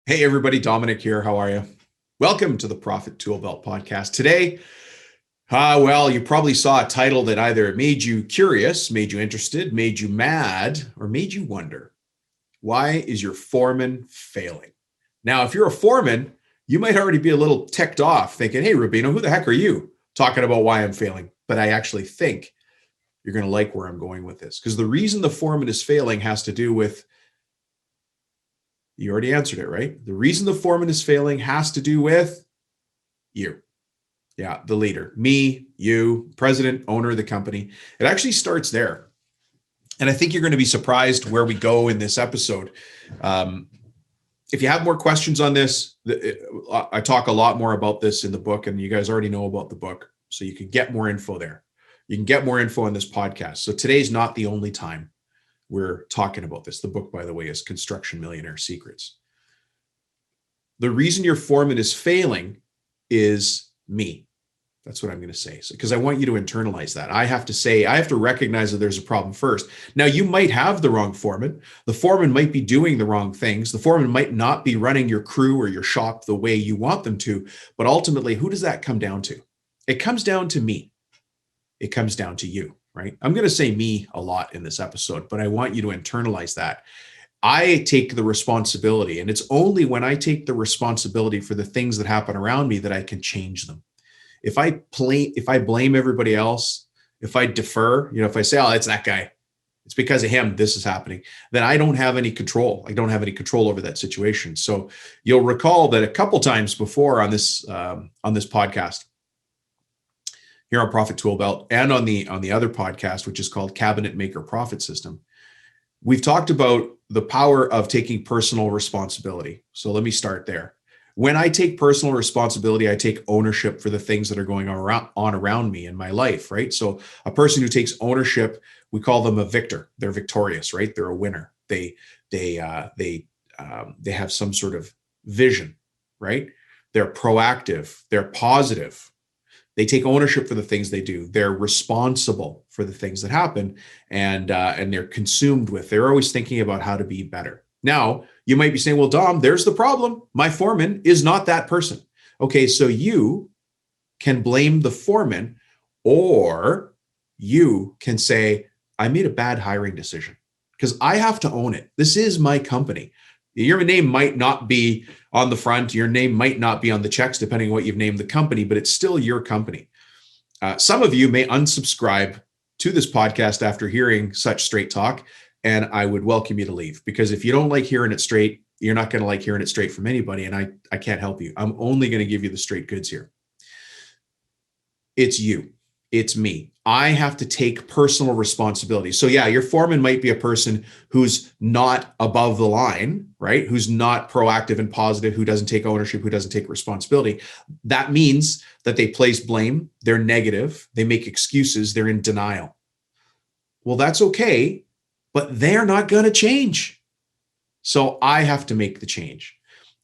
Hey everybody, Dominic here. How are you? Welcome to the Profit Tool Belt podcast. Today, well, you probably saw a title that either made you curious, made you interested, made you mad, or made you wonder. Why is your foreman failing? Now, if you're a foreman, you might already be a little ticked off thinking, hey, Rubino, who the heck are you talking about why I'm failing? But I actually think you're going to like where I'm going with this, because the reason the foreman is failing has to do with, you already answered it, right? The reason the foreman is failing has to do with you. Yeah, the leader, me, you, president, owner of the company. It actually starts there. And I think you're going to be surprised where we go in this episode. If you have more questions on this, I talk a lot more about this in the book, and you guys already know about the book. So you can get more info there. You can get more info on this podcast. So today's not the only time we're talking about this. The book, by the way, is Construction Millionaire Secrets. The reason your foreman is failing is me. That's what I'm going to say. So, because I want you to internalize that. I have to recognize that there's a problem first. Now, you might have the wrong foreman. The foreman might be doing the wrong things. The foreman might not be running your crew or your shop the way you want them to. But ultimately, who does that come down to? It comes down to me. It comes down to you, right? I'm going to say me a lot in this episode, but I want you to internalize that. I take the responsibility, and it's only when I take the responsibility for the things that happen around me that I can change them. If I blame everybody else, if I defer, if I say, oh, it's that guy, it's because of him, this is happening, then I don't have any control. I don't have any control over that situation. So you'll recall that a couple times before on this podcast here on Profit Tool Belt and on the other podcast, which is called Cabinet Maker Profit System, we've talked about the power of taking personal responsibility. So let me start there. When I take personal responsibility, I take ownership for the things that are going on around me in my life, right? So a person who takes ownership, we call them a victor. They're victorious, right? They're a winner. They have some sort of vision, right? They're proactive. They're positive. They take ownership for the things they do. They're responsible for the things that happen, and they're consumed with. They're always thinking about how to be better. Now, you might be saying, well, Dom, there's the problem. My foreman is not that person. Okay, so you can blame the foreman, or you can say, I made a bad hiring decision because I have to own it. This is my company. Your name might not be on the front. Your name might not be on the checks, depending on what you've named the company, but it's still your company. Some of you may unsubscribe to this podcast after hearing such straight talk, and I would welcome you to leave, because if you don't like hearing it straight, you're not going to like hearing it straight from anybody, and I can't help you. I'm only going to give you the straight goods here. It's you. It's me. I have to take personal responsibility. So yeah, your foreman might be a person who's not above the line, right? Who's not proactive and positive, who doesn't take ownership, who doesn't take responsibility. That means that they place blame, they're negative, they make excuses, they're in denial. Well, that's okay, but they're not going to change. So I have to make the change.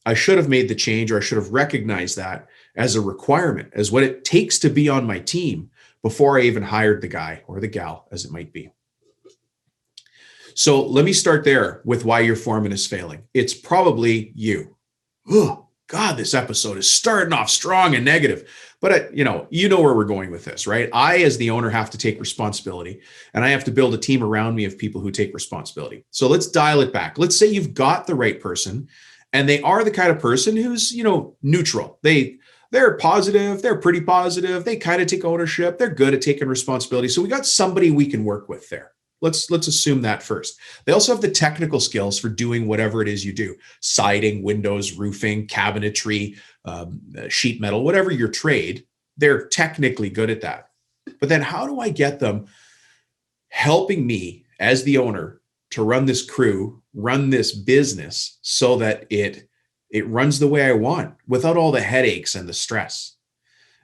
I should have made the change, or I should have recognized that as a requirement, as what it takes to be on my team before I even hired the guy or the gal, as it might be. So let me start there with why your foreman is failing. It's probably you. Oh, God, this episode is starting off strong and negative. But you know where we're going with this, right? I, as the owner, have to take responsibility, and I have to build a team around me of people who take responsibility. So let's dial it back. Let's say you've got the right person, and they are the kind of person who's, neutral. They're positive. They're pretty positive. They kind of take ownership. They're good at taking responsibility. So we got somebody we can work with there. Let's assume that first. They also have the technical skills for doing whatever it is you do: siding, windows, roofing, cabinetry, sheet metal, whatever your trade. They're technically good at that. But then how do I get them helping me as the owner to run this crew, run this business so that it runs the way I want without all the headaches and the stress?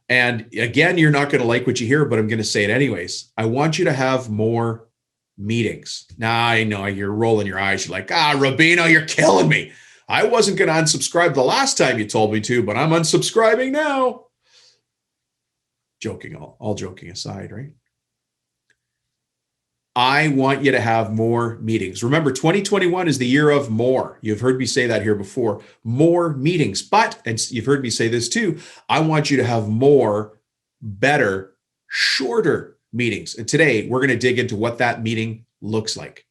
And again, you're not going to like what you hear, but I'm going to say it anyways. I want you to have more meetings. Now, I know you're rolling your eyes. You're like, Rubino, you're killing me. I wasn't going to unsubscribe the last time you told me to, but I'm unsubscribing now. Joking, all joking aside, right? I want you to have more meetings. Remember, 2021 is the year of more. You've heard me say that here before, more meetings. But, and you've heard me say this too, I want you to have more, better, shorter meetings. And today we're going to dig into what that meeting looks like.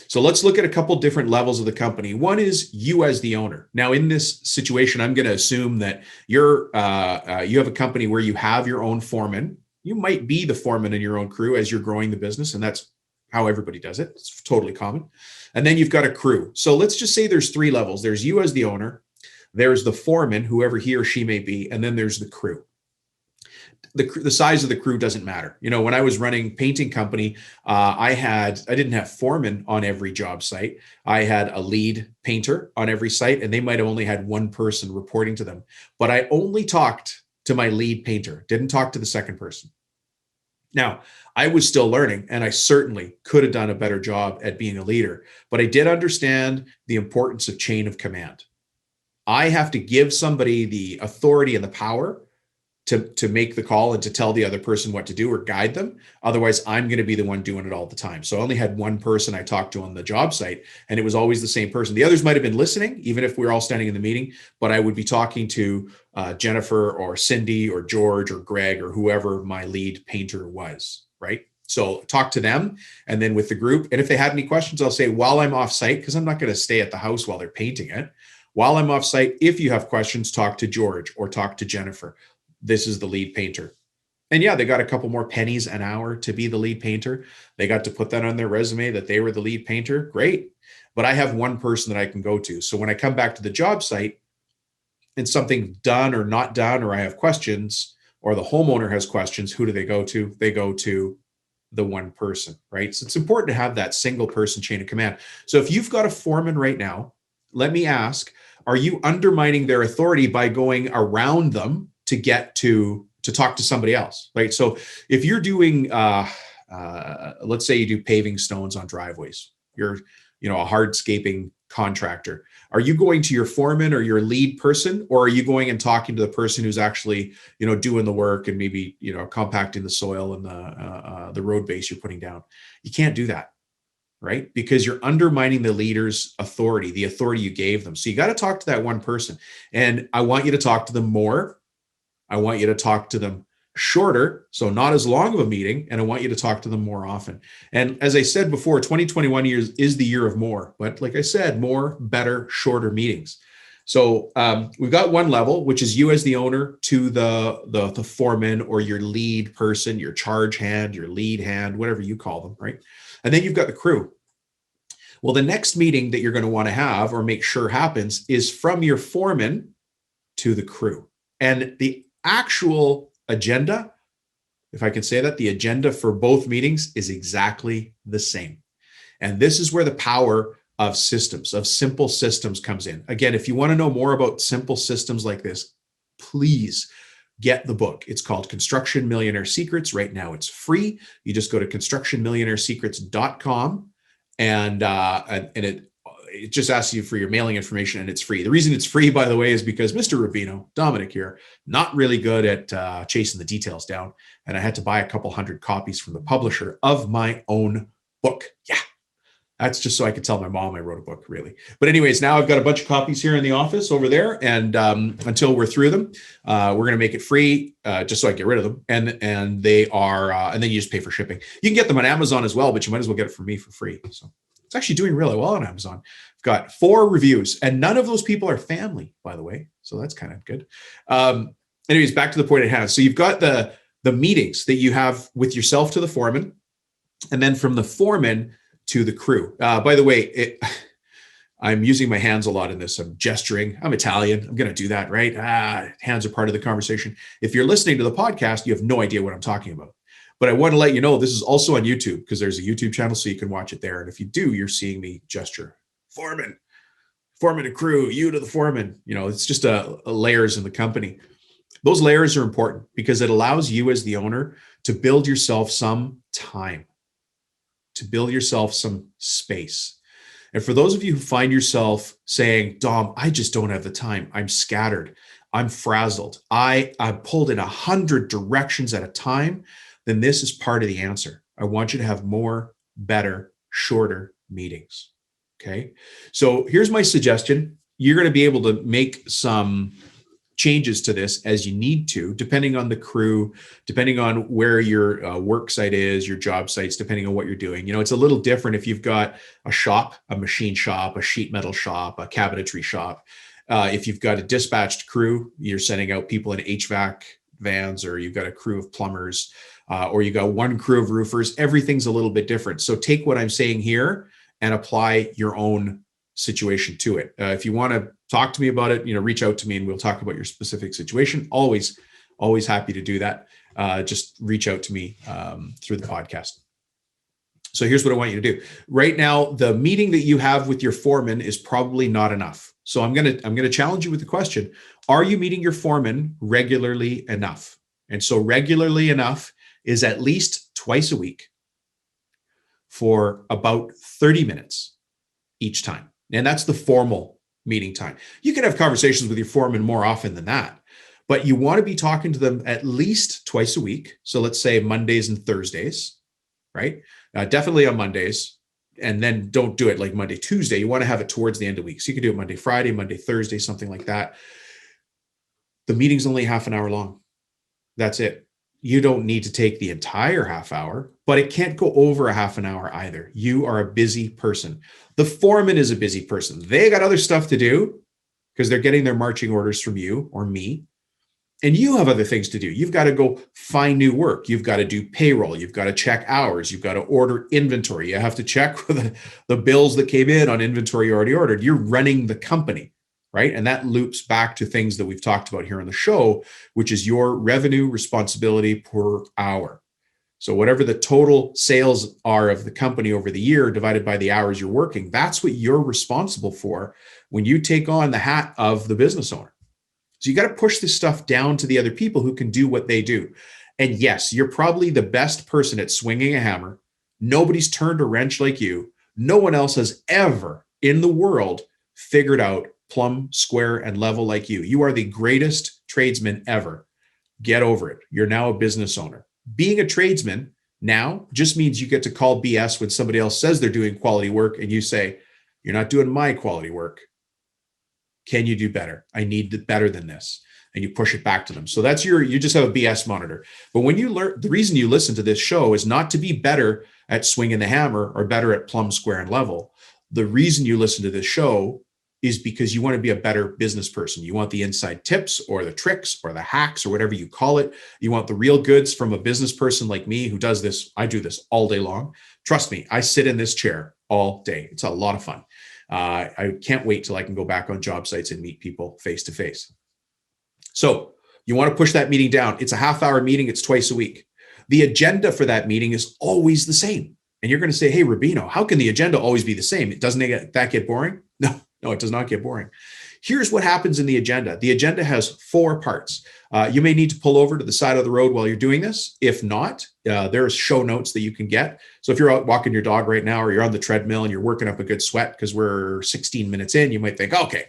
So let's look at a couple different levels of the company. One is you as the owner. Now, in this situation, I'm going to assume that you have a company where you have your own foreman. You might be the foreman in your own crew as you're growing the business, and that's how everybody does it. It's totally common. And then you've got a crew. So let's just say there's three levels. There's you as the owner, there's the foreman, whoever he or she may be, and then there's the crew. The size of the crew doesn't matter. You know, when I was running painting company, I didn't have foremen on every job site. I had a lead painter on every site, and they might have only had one person reporting to them. But I only talked to my lead painter, didn't talk to the second person. Now, I was still learning, and I certainly could have done a better job at being a leader, but I did understand the importance of chain of command. I have to give somebody the authority and the power to make the call and to tell the other person what to do or guide them. Otherwise, I'm going to be the one doing it all the time. So I only had one person I talked to on the job site, and it was always the same person. The others might have been listening, even if we were all standing in the meeting, but I would be talking to Jennifer or Cindy or George or Greg or whoever my lead painter was, right? So talk to them, and then with the group. And if they had any questions, I'll say while I'm off site, because I'm not going to stay at the house while they're painting it. While I'm off site, if you have questions, talk to George or talk to Jennifer. This is the lead painter. And yeah, they got a couple more pennies an hour to be the lead painter. They got to put that on their resume that they were the lead painter. Great. But I have one person that I can go to. So when I come back to the job site and something's done or not done, or I have questions, or the homeowner has questions, who do they go to? They go to the one person, right? So it's important to have that single person chain of command. So if you've got a foreman right now, let me ask, are you undermining their authority by going around them to get to talk to somebody else, right? So if you're doing, let's say you do paving stones on driveways, you're, a hardscaping contractor. Are you going to your foreman or your lead person, or are you going and talking to the person who's actually, doing the work and maybe, compacting the soil and the road base you're putting down? You can't do that, right? Because you're undermining the leader's authority, the authority you gave them. So you got to talk to that one person, and I want you to talk to them more. I want you to talk to them shorter, so not as long of a meeting, and I want you to talk to them more often. And as I said before, 2021 is the year of more, but like I said, more, better, shorter meetings. So we've got one level, which is you as the owner to the foreman or your lead person, your charge hand, your lead hand, whatever you call them, right? And then you've got the crew. Well, the next meeting that you're going to want to have or make sure happens is from your foreman to the crew. And the actual agenda, if I can say that, the agenda for both meetings is exactly the same. And this is where the power of systems, of simple systems comes in. Again, if you want to know more about simple systems like this, please get the book. It's called Construction Millionaire Secrets. Right now it's free. You just go to constructionmillionairesecrets.com and it just asks you for your mailing information, and it's free. The reason it's free, by the way, is because Mr. Rubino, Dominic here, not really good at chasing the details down. And I had to buy a couple hundred copies from the publisher of my own book. Yeah, that's just so I could tell my mom I wrote a book, really. But anyways, now I've got a bunch of copies here in the office over there. And until we're through them, we're going to make it free just so I can get rid of them. And they are, and then you just pay for shipping. You can get them on Amazon as well, but you might as well get it from me for free. So it's actually doing really well on Amazon. I've got 4 reviews, and none of those people are family, by the way. So that's kind of good. Anyways, back to the point at hand. So you've got the meetings that you have with yourself to the foreman, and then from the foreman to the crew. By the way, I'm using my hands a lot in this. I'm gesturing. I'm Italian. I'm going to do that, right? Hands are part of the conversation. If you're listening to the podcast, you have no idea what I'm talking about. But I want to let you know this is also on YouTube, because there's a YouTube channel, so you can watch it there. And if you do, you're seeing me gesture. Foreman and crew, you to the foreman. It's just layers in the company. Those layers are important because it allows you as the owner to build yourself some time, to build yourself some space. And for those of you who find yourself saying, Dom, I just don't have the time. I'm scattered. I'm frazzled. I'm pulled in 100 directions at a time. Then this is part of the answer. I want you to have more, better, shorter meetings. Okay. So here's my suggestion. You're going to be able to make some changes to this as you need to, depending on the crew, depending on where your work site is, your job sites, depending on what you're doing. You know, it's a little different if you've got a shop, a machine shop, a sheet metal shop, a cabinetry shop. If you've got a dispatched crew, you're sending out people in HVAC vans, or you've got a crew of plumbers, or you got one crew of roofers, everything's a little bit different. So take what I'm saying here and apply your own situation to it. If you want to talk to me about it, reach out to me and we'll talk about your specific situation. Always happy to do that. Just reach out to me through the podcast. So here's what I want you to do. Right now, the meeting that you have with your foreman is probably not enough. So I'm going to challenge you with the question: are you meeting your foreman regularly enough? And so regularly enough is at least twice a week for about 30 minutes each time. And that's the formal meeting time. You can have conversations with your foreman more often than that, but you want to be talking to them at least twice a week. So let's say Mondays and Thursdays, right? Definitely on Mondays. And then don't do it like Monday, Tuesday. You want to have it towards the end of the week. So you can do it Monday, Friday, Monday, Thursday, something like that. The meeting's only half an hour long. That's it. You don't need to take the entire half hour, but it can't go over a half an hour either. You are a busy person. The foreman is a busy person. They got other stuff to do because they're getting their marching orders from you or me. And you have other things to do. You've got to go find new work. You've got to do payroll. You've got to check hours. You've got to order inventory. You have to check the bills that came in on inventory you already ordered. You're running the company, right? And that loops back to things that we've talked about here on the show, which is your revenue responsibility per hour. So whatever the total sales are of the company over the year divided by the hours you're working, that's what you're responsible for when you take on the hat of the business owner. So you got to push this stuff down to the other people who can do what they do. And yes, you're probably the best person at swinging a hammer. Nobody's turned a wrench like you. No one else has ever in the world figured out plumb, square, and level like you. You are the greatest tradesman ever. Get over it. You're now a business owner. Being a tradesman now just means you get to call BS when somebody else says they're doing quality work and you say, "You're not doing my quality work. Can you do better? I need better than this." And you push it back to them. So that's you just have a BS monitor. But when you learn, the reason you listen to this show is not to be better at swinging the hammer or better at plumb, square, and level. The reason you listen to this show is because you want to be a better business person. You want the inside tips or the tricks or the hacks or whatever you call it. You want the real goods from a business person like me who does this. I do this all day long. Trust me, I sit in this chair all day. It's a lot of fun. I can't wait till I can go back on job sites and meet people face to face. So you want to push that meeting down. It's a half-hour meeting. It's twice a week. The agenda for that meeting is always the same. And you're going to say, "Hey, Rubino, how can the agenda always be the same? Doesn't that get boring?" No, it does not get boring. Here's what happens in the agenda. The agenda has 4 parts. You may need to pull over to the side of the road while you're doing this. If not, there's show notes that you can get. So if you're out walking your dog right now, or you're on the treadmill and you're working up a good sweat because we're 16 minutes in, you might think, "Okay,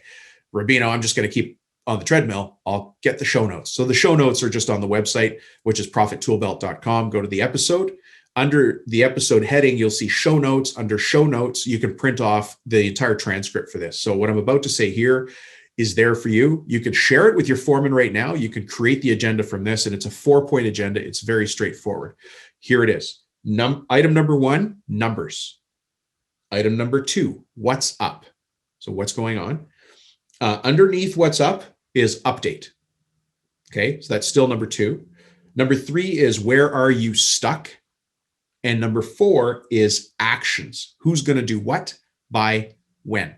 Rubino, I'm just going to keep on the treadmill. I'll get the show notes." So the show notes are just on the website, which is profittoolbelt.com. Go to the episode. Under the episode heading, you'll see show notes. Under show notes, you can print off the entire transcript for this. So what I'm about to say here is there for you. You can share it with your foreman right now. You can create the agenda from this, and it's a 4-point agenda. It's very straightforward. Here it is. Item number 1, numbers. Item number 2, what's up? So what's going on? Underneath what's up is update. Okay, so that's still number 2. Number 3 is where are you stuck? And number 4 is actions. Who's going to do what, by, when?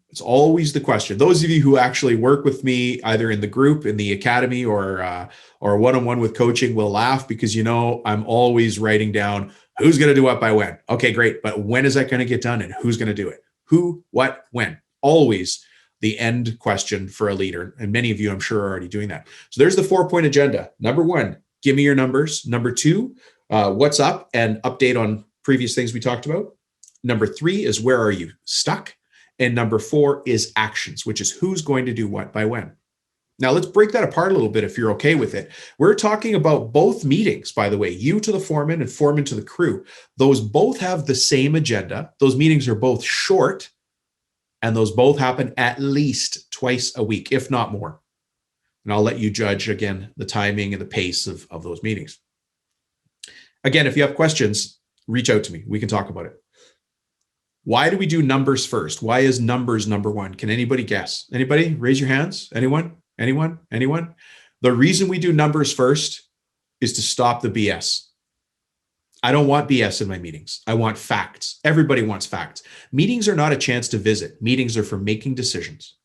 It's always the question. Those of you who actually work with me, either in the group, in the academy, or one-on-one with coaching, will laugh because I'm always writing down who's going to do what by when. Okay, great. But when is that going to get done and who's going to do it? Who, what, when? Always the end question for a leader. And many of you, I'm sure, are already doing that. So there's the 4-point agenda. Number 1, give me your numbers. Number 2, what's up and update on previous things we talked about. Number 3 is where are you stuck? And number 4 is actions, which is who's going to do what by when. Now let's break that apart a little bit if you're okay with it. We're talking about both meetings, by the way, you to the foreman and foreman to the crew. Those both have the same agenda. Those meetings are both short, and those both happen at least twice a week, if not more. And I'll let you judge, again, the timing and the pace of those meetings. Again, if you have questions, reach out to me. We can talk about it. Why do we do numbers first? Why is numbers number one? Can anybody guess? Anybody? Raise your hands. Anyone? Anyone? Anyone? The reason we do numbers first is to stop the BS. I don't want BS in my meetings. I want facts. Everybody wants facts. Meetings are not a chance to visit. Meetings are for making decisions.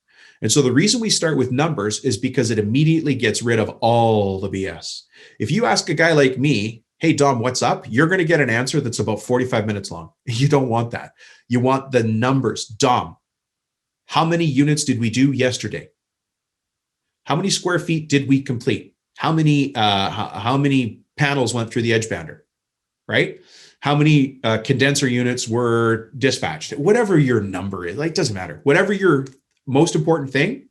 And so the reason we start with numbers is because it immediately gets rid of all the BS. If you ask a guy like me, hey, Dom, what's up? You're going to get an answer that's about 45 minutes long. You don't want that. You want the numbers. Dom, how many units did we do yesterday? How many square feet did we complete? How many panels went through the edge bander, right? How many condenser units were dispatched? Whatever your number is, like, doesn't matter. Whatever your most important thing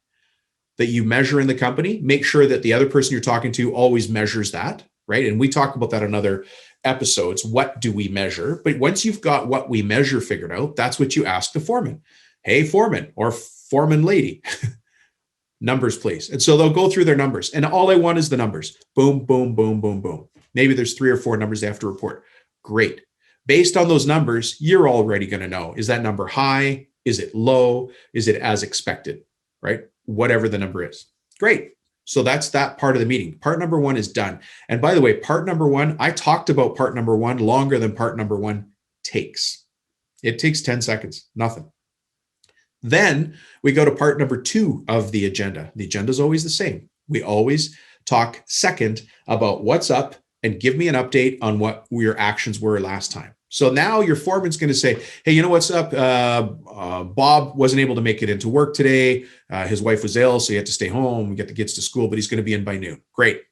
that you measure in the company, make sure that the other person you're talking to always measures that, right? And we talk about that in other episodes. What do we measure? But once you've got what we measure figured out, that's what you ask the foreman. Hey, foreman or foreman lady, numbers, please. And so they'll go through their numbers. And all I want is the numbers. Boom, boom, boom, boom, boom. Maybe there's 3 or 4 numbers they have to report. Great. Based on those numbers, you're already going to know, is that number high? Is it low? Is it as expected, right? Whatever the number is. Great. So that's that part of the meeting. Part number 1 is done. And by the way, part number 1, I talked about part number 1 longer than part number 1 takes. It takes 10 seconds, nothing. Then we go to part number 2 of the agenda. The agenda is always the same. We always talk second about what's up and give me an update on what your actions were last time. So now your foreman's going to say, hey, you know what's up? Bob wasn't able to make it into work today. His wife was ill, so he had to stay home and get the kids to school, but he's going to be in by noon. Great.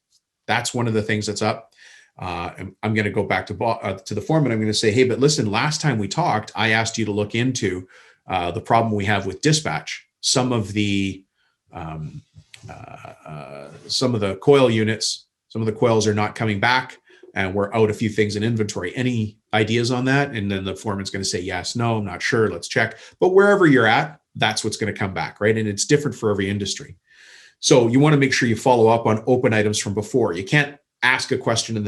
That's one of the things that's up. I'm going to go back to the foreman. I'm going to say, hey, but listen, last time we talked, I asked you to look into the problem we have with dispatch. Some of the coil units, some of the coils are not coming back, and we're out a few things in inventory. Any ideas on that? And then the foreman's going to say, yes, no, I'm not sure. Let's check. But wherever you're at, that's what's going to come back, right? And it's different for every industry. So you want to make sure you follow up on open items from before. You can't ask a question and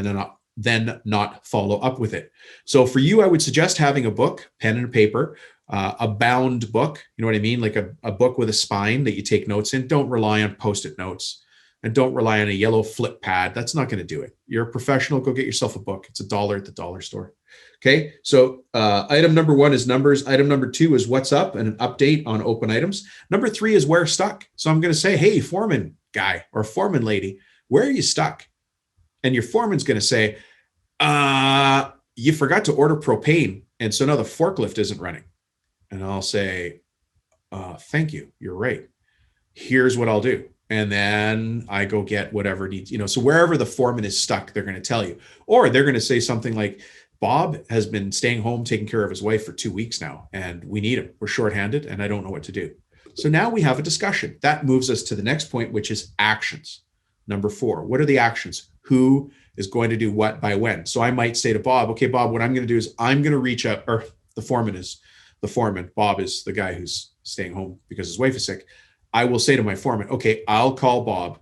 then not follow up with it. So for you, I would suggest having a book, pen and paper, a bound book. You know what I mean? Like a book with a spine that you take notes in. Don't rely on Post-it notes. And don't rely on a yellow flip pad. That's not going to do it. You're a professional. Go get yourself a book. It's $1 at the dollar store. Okay. So item number 1 is numbers. Item number 2 is what's up and an update on open items. Number 3 is where stuck. So I'm going to say, hey, foreman guy or foreman lady, where are you stuck? And your foreman's going to say, you forgot to order propane. And so now the forklift isn't running. And I'll say, thank you. You're right. Here's what I'll do. And then I go get whatever needs, so wherever the foreman is stuck, they're going to tell you, or they're going to say something like, Bob has been staying home, taking care of his wife for 2 weeks now, and we need him. We're shorthanded and I don't know what to do. So now we have a discussion that moves us to the next point, which is actions. Number 4, what are the actions? Who is going to do what by when? So I might say to Bob, okay, Bob, what I'm going to do is I'm going to reach out, or the foreman is the foreman. Bob is the guy who's staying home because his wife is sick. I will say to my foreman, okay, I'll call Bob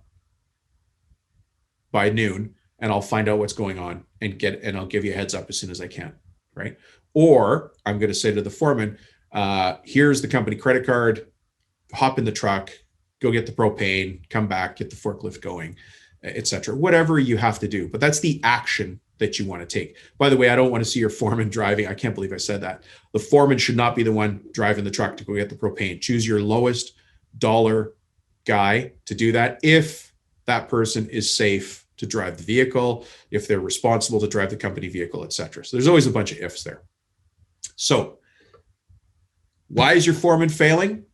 by noon and I'll find out what's going on and I'll give you a heads up as soon as I can, right? Or I'm going to say to the foreman, here's the company credit card, hop in the truck, go get the propane, come back, get the forklift going, etc. Whatever you have to do, but that's the action that you want to take. By the way, I don't want to see your foreman driving. I can't believe I said that. The foreman should not be the one driving the truck to go get the propane. Choose your lowest dollar guy to do that if that person is safe to drive the vehicle, if they're responsible to drive the company vehicle, etc. So there's always a bunch of ifs there. So why is your foreman failing?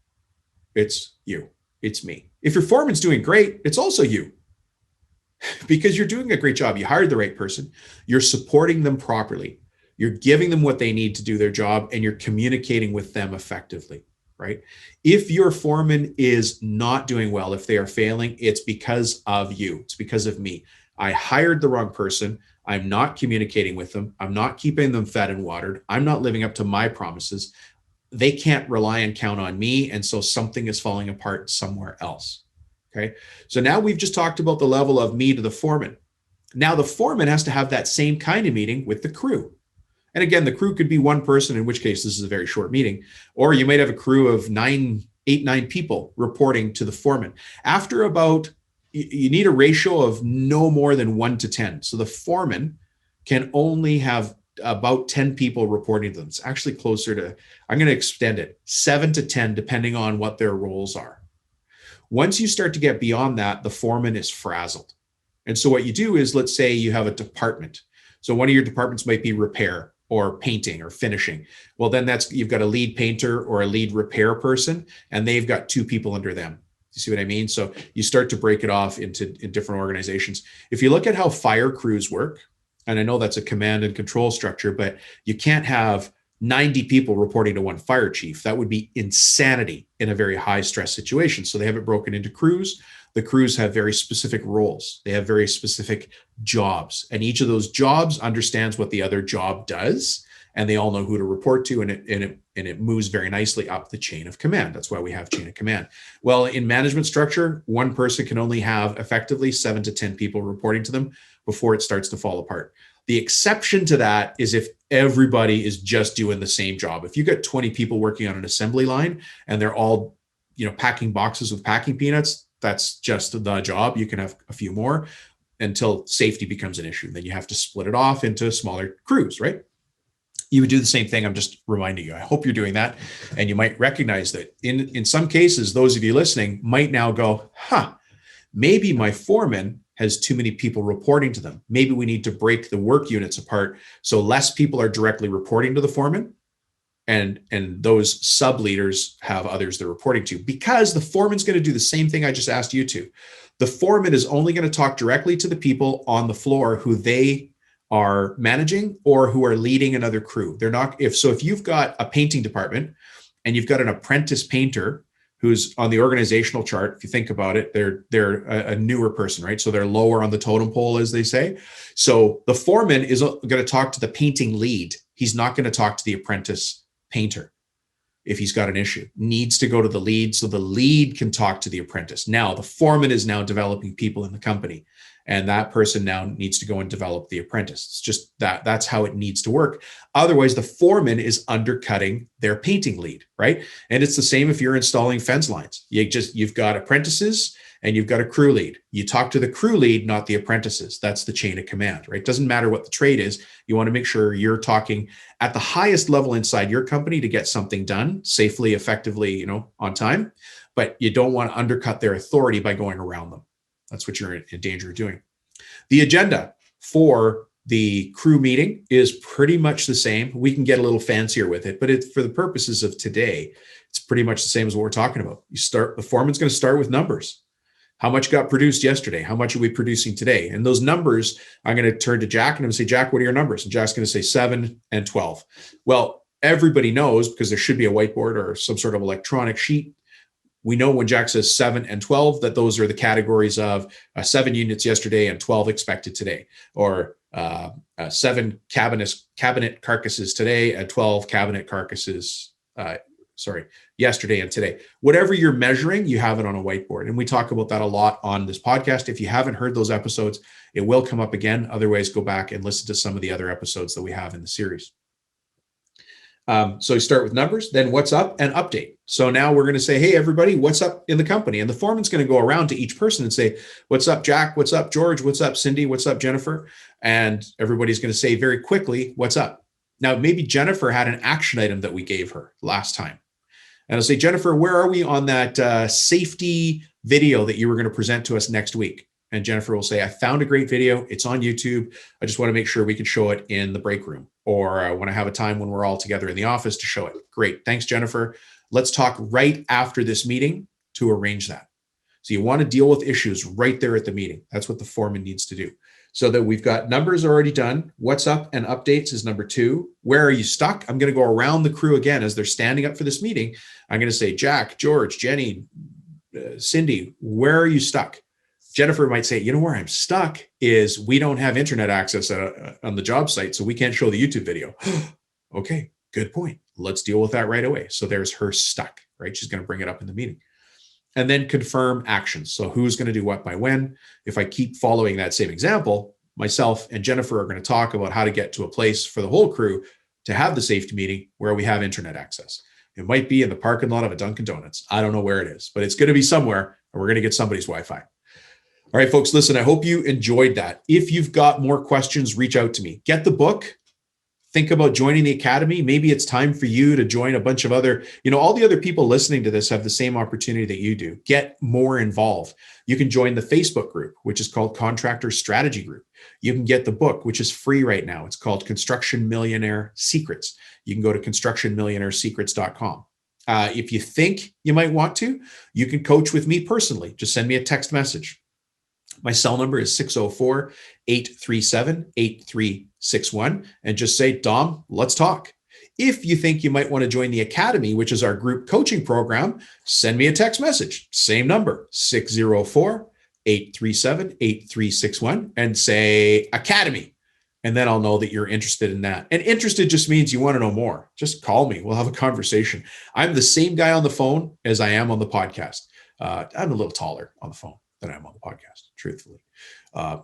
It's you. It's me. If your foreman's doing great, it's also you. Because you're doing a great job. You hired the right person. You're supporting them properly. You're giving them what they need to do their job, and you're communicating with them effectively. right? If your foreman is not doing well, if they are failing, it's because of you. It's because of me. I hired the wrong person. I'm not communicating with them. I'm not keeping them fed and watered. I'm not living up to my promises. They can't rely and count on me. And so something is falling apart somewhere else. Okay. So now we've just talked about the level of me to the foreman. Now the foreman has to have that same kind of meeting with the crew. And again, the crew could be one person, in which case this is a very short meeting, or you might have a crew of 9 people reporting to the foreman. After about, you need a ratio of no more than 1 to 10. So the foreman can only have about 10 people reporting to them. It's actually closer to, I'm going to extend it, 7 to 10, depending on what their roles are. Once you start to get beyond that, the foreman is frazzled. And so what you do is, let's say you have a department. So one of your departments might be repair or painting or finishing. Well, then you've got a lead painter or a lead repair person, and they've got 2 people under them. You see what I mean? So you start to break it off in different organizations. If you look at how fire crews work, and I know that's a command and control structure, but you can't have 90 people reporting to one fire chief. That would be insanity in a very high stress situation. So they have it broken into crews. The crews have very specific roles. They have very specific jobs, and each of those jobs understands what the other job does, and they all know who to report to, and it moves very nicely up the chain of command. That's why we have chain of command. Well, in management structure, one person can only have effectively 7 to 10 people reporting to them before it starts to fall apart. The exception to that is if everybody is just doing the same job. If you got 20 people working on an assembly line and they're all, packing boxes with packing peanuts, that's just the job. You can have a few more until safety becomes an issue. Then you have to split it off into smaller crews, right? You would do the same thing. I'm just reminding you. I hope you're doing that. And you might recognize that in some cases, those of you listening might now go, maybe my foreman has too many people reporting to them. Maybe we need to break the work units apart so less people are directly reporting to the foreman, and those sub leaders have others they're reporting to, because the foreman's going to do the same thing I just asked you to. The foreman is only going to talk directly to the people on the floor who they are managing or who are leading another crew. They're not, if you've got a painting department and you've got an apprentice painter who's on the organizational chart, if you think about it, they're a newer person, right? So they're lower on the totem pole, as they say. So the foreman is going to talk to the painting lead. He's not going to talk to the apprentice painter. If he's got an issue, needs to go to the lead so the lead can talk to the apprentice. Now the foreman is now developing people in the company, and that person now needs to go and develop the apprentice. It's just that's how it needs to work. Otherwise, the foreman is undercutting their painting lead, right? And it's the same if you're installing fence lines. You've got apprentices and you've got a crew lead. You talk to the crew lead, not the apprentices. That's the chain of command, right? It doesn't matter what the trade is. You want to make sure you're talking at the highest level inside your company to get something done safely, effectively, on time, but you don't want to undercut their authority by going around them. That's what you're in danger of doing. The agenda for the crew meeting is pretty much the same. We can get a little fancier with it, but for the purposes of today, it's pretty much the same as what we're talking about. The foreman's going to start with numbers. How much got produced yesterday? How much are we producing today? And those numbers, I'm going to turn to Jack and I'm going to say, Jack, what are your numbers? And Jack's going to say 7 and 12. Well, everybody knows, because there should be a whiteboard or some sort of electronic sheet. We know when Jack says 7 and 12, that those are the categories of 7 units yesterday and 12 expected today, or 7 cabinet carcasses today and 12 cabinet carcasses, yesterday and today. Whatever you're measuring, you have it on a whiteboard. And we talk about that a lot on this podcast. If you haven't heard those episodes, it will come up again. Otherwise, go back and listen to some of the other episodes that we have in the series. So you start with numbers, then what's up and update. So now we're going to say, hey, everybody, what's up in the company? And the foreman's going to go around to each person and say, what's up, Jack? What's up, George? What's up, Cindy? What's up, Jennifer? And everybody's going to say very quickly, what's up? Now, maybe Jennifer had an action item that we gave her last time. And I'll say, Jennifer, where are we on that safety video that you were going to present to us next week? And Jennifer will say, I found a great video. It's on YouTube. I just want to make sure we can show it in the break room, or I want to have a time when we're all together in the office to show it. Great. Thanks, Jennifer. Let's talk right after this meeting to arrange that. So you want to deal with issues right there at the meeting. That's what the foreman needs to do. so that we've got numbers already done. What's up and updates is number 2. Where are you stuck? I'm going to go around the crew again as they're standing up for this meeting. I'm going to say, Jack, George, Jenny, Cindy, where are you stuck? Jennifer might say, you know where I'm stuck is we don't have internet access on the job site, so we can't show the YouTube video. Okay, good point. Let's deal with that right away. So there's her stuck, right? She's going to bring it up in the meeting. And then confirm actions. So who's going to do what by when? If I keep following that same example, myself and Jennifer are going to talk about how to get to a place for the whole crew to have the safety meeting where we have internet access. It might be in the parking lot of a Dunkin' Donuts. I don't know where it is, but it's going to be somewhere, and we're going to get somebody's Wi-Fi. All right, folks, listen, I hope you enjoyed that. If you've got more questions, reach out to me. Get the book. Think about joining the academy. Maybe it's time for you to join a bunch of other, all the other people listening to this have the same opportunity that you do. Get more involved. You can join the Facebook group, which is called Contractor Strategy Group. You can get the book, which is free right now. It's called Construction Millionaire Secrets. You can go to constructionmillionairesecrets.com. If you think you might want to, you can coach with me personally. Just send me a text message. My cell number is 604-837-8361. And just say, Dom, let's talk. If you think you might want to join the Academy, which is our group coaching program, send me a text message. Same number, 604-837-8361, and say Academy. And then I'll know that you're interested in that. And interested just means you want to know more. Just call me. We'll have a conversation. I'm the same guy on the phone as I am on the podcast. I'm a little taller on the phone than I am on the podcast, truthfully.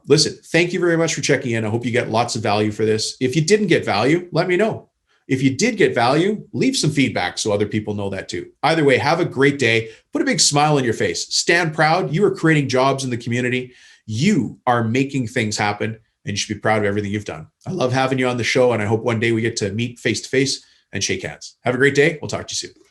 Listen, thank you very much for checking in. I hope you get lots of value for this. If you didn't get value, let me know. If you did get value, leave some feedback so other people know that too. Either way, have a great day. Put a big smile on your face. Stand proud. You are creating jobs in the community. You are making things happen, and you should be proud of everything you've done. I love having you on the show, and I hope one day we get to meet face to face and shake hands. Have a great day. We'll talk to you soon.